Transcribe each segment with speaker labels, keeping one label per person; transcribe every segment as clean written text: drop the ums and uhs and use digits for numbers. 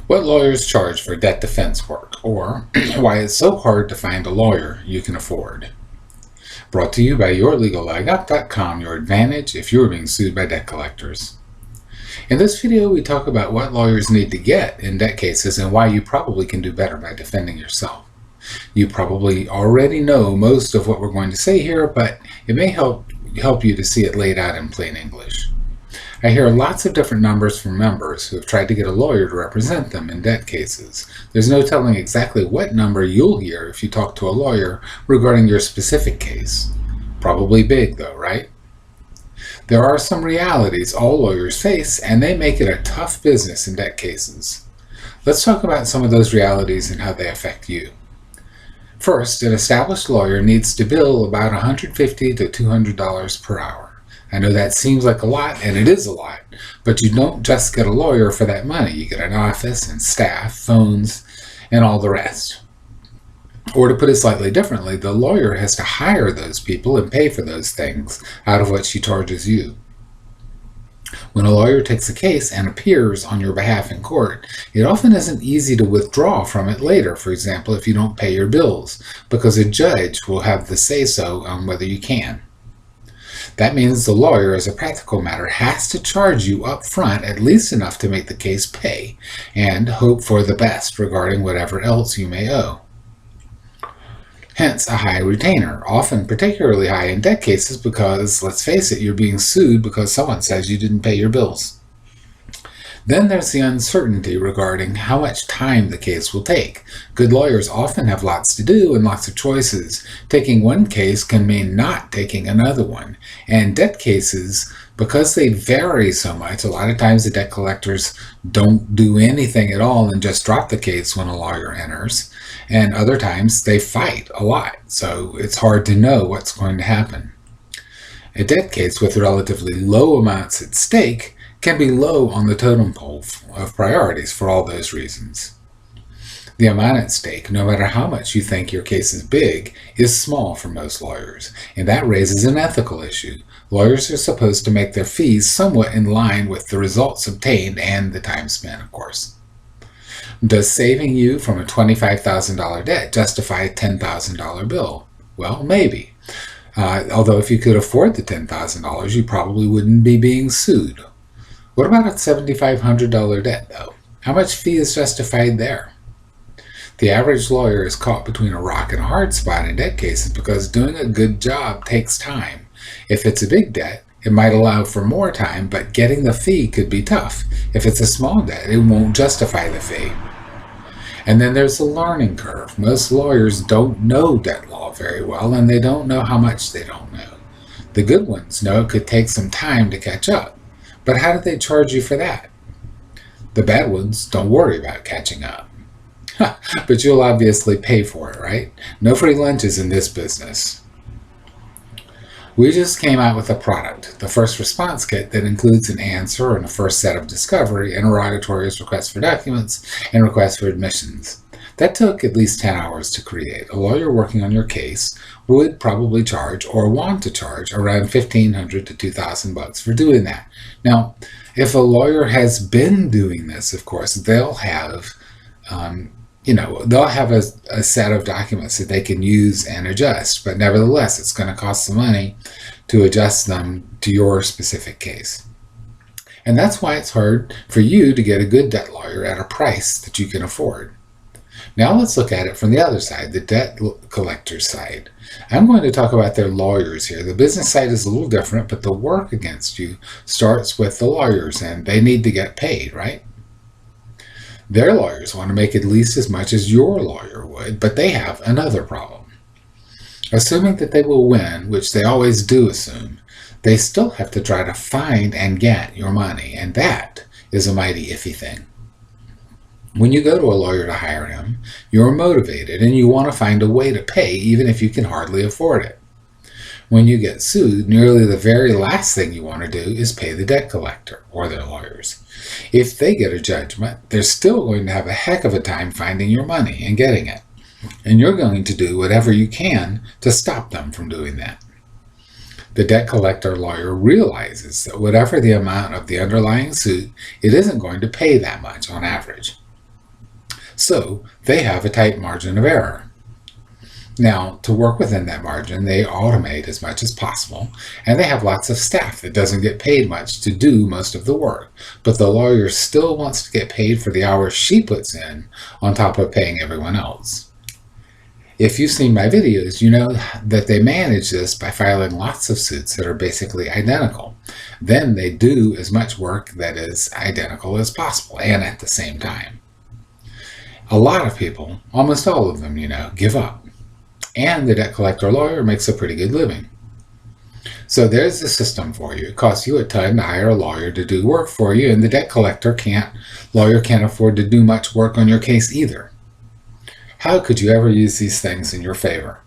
Speaker 1: What lawyers charge for debt defense work, or why it's so hard to find a lawyer you can afford. Brought to you by YourLegalLegUp.com, your advantage if you're being sued by debt collectors. In this video, we talk about what lawyers need to get in debt cases and why you probably can do better by defending yourself. You probably already know most of what we're going to say here, but it may help you to see it laid out in plain English. I hear lots of different numbers from members who have tried to get a lawyer to represent them in debt cases. There's no telling exactly what number you'll hear if you talk to a lawyer regarding your specific case. Probably big though, right? There are some realities all lawyers face, and they make it a tough business in debt cases. Let's talk about some of those realities and how they affect you. First, an established lawyer needs to bill about $150 to $200 per hour. I know that seems like a lot, and it is a lot, but you don't just get a lawyer for that money. You get an office and staff, phones, and all the rest. Or to put it slightly differently, the lawyer has to hire those people and pay for those things out of what she charges you. When a lawyer takes a case and appears on your behalf in court, it often isn't easy to withdraw from it later, for example, if you don't pay your bills, because a judge will have the say-so on whether you can. That means the lawyer, as a practical matter, has to charge you up front at least enough to make the case pay, and hope for the best regarding whatever else you may owe. Hence, a high retainer, often particularly high in debt cases because, let's face it, you're being sued because someone says you didn't pay your bills. Then there's the uncertainty regarding how much time the case will take. Good lawyers often have lots to do and lots of choices. Taking one case can mean not taking another one. And debt cases, because they vary so much, a lot of times the debt collectors don't do anything at all and just drop the case when a lawyer enters. And other times they fight a lot, so it's hard to know what's going to happen. A debt case with relatively low amounts at stake can be low on the totem pole of priorities for all those reasons. The amount at stake, no matter how much you think your case is big, is small for most lawyers, and that raises an ethical issue. Lawyers are supposed to make their fees somewhat in line with the results obtained and the time spent, of course. Does saving you from a $25,000 debt justify a $10,000 bill? Well, maybe. Although if you could afford the $10,000, you probably wouldn't be being sued. What about a $7,500 debt, though? How much fee is justified there? The average lawyer is caught between a rock and a hard spot in debt cases because doing a good job takes time. If it's a big debt, it might allow for more time, but getting the fee could be tough. If it's a small debt, it won't justify the fee. And then there's the learning curve. Most lawyers don't know debt law very well, and they don't know how much they don't know. The good ones know it could take some time to catch up. But how do they charge you for that? The bad ones don't worry about catching up. But you'll obviously pay for it, right? No free lunches in this business. We just came out with a product, the First Response Kit, that includes an answer and a first set of discovery, interrogatories, requests for documents, and requests for admissions. That took at least 10 hours to create. A lawyer working on your case would probably charge or want to charge around $1,500 to $2,000 for doing that. Now, if a lawyer has been doing this, of course, they'll have a set of documents that they can use and adjust, but nevertheless, it's going to cost some money to adjust them to your specific case. And that's why it's hard for you to get a good debt lawyer at a price that you can afford. Now let's look at it from the other side, the debt collector's side. I'm going to talk about their lawyers here. The business side is a little different, but the work against you starts with the lawyers, and they need to get paid, right? Their lawyers want to make at least as much as your lawyer would, but they have another problem. Assuming that they will win, which they always do assume, they still have to try to find and get your money, and that is a mighty iffy thing. When you go to a lawyer to hire him, you're motivated and you want to find a way to pay even if you can hardly afford it. When you get sued, nearly the very last thing you want to do is pay the debt collector or their lawyers. If they get a judgment, they're still going to have a heck of a time finding your money and getting it. And you're going to do whatever you can to stop them from doing that. The debt collector lawyer realizes that whatever the amount of the underlying suit, it isn't going to pay that much on average. So they have a tight margin of error. Now, to work within that margin, they automate as much as possible, and they have lots of staff that doesn't get paid much to do most of the work, but the lawyer still wants to get paid for the hours she puts in on top of paying everyone else. If you've seen my videos, you know that they manage this by filing lots of suits that are basically identical. Then they do as much work that is identical as possible, and at the same time. A lot of people, almost all of them, give up. And the debt collector lawyer makes a pretty good living. So there's the system for you. It costs you a ton to hire a lawyer to do work for you, and the debt collector lawyer can't afford to do much work on your case either. How could you ever use these things in your favor?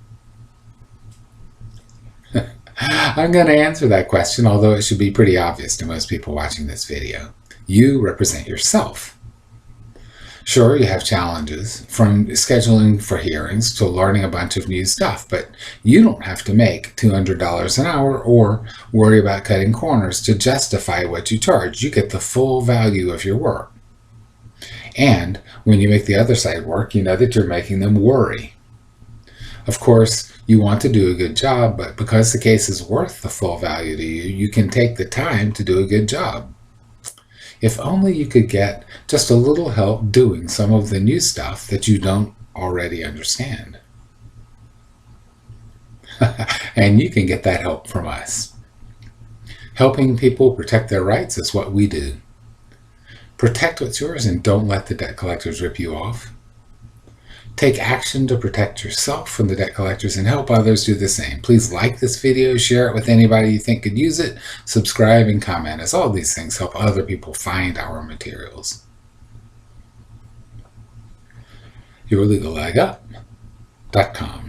Speaker 1: I'm going to answer that question, although it should be pretty obvious to most people watching this video. You represent yourself. Sure, you have challenges, from scheduling for hearings to learning a bunch of new stuff, but you don't have to make $200 an hour or worry about cutting corners to justify what you charge. You get the full value of your work. And when you make the other side work, you know that you're making them worry. Of course, you want to do a good job, but because the case is worth the full value to you, you can take the time to do a good job. If only you could get just a little help doing some of the new stuff that you don't already understand. And you can get that help from us. Helping people protect their rights is what we do. Protect what's yours and don't let the debt collectors rip you off. Take action to protect yourself from the debt collectors and help others do the same. Please like this video, share it with anybody you think could use it, subscribe and comment, as all these things help other people find our materials. YourLegalLegUp.com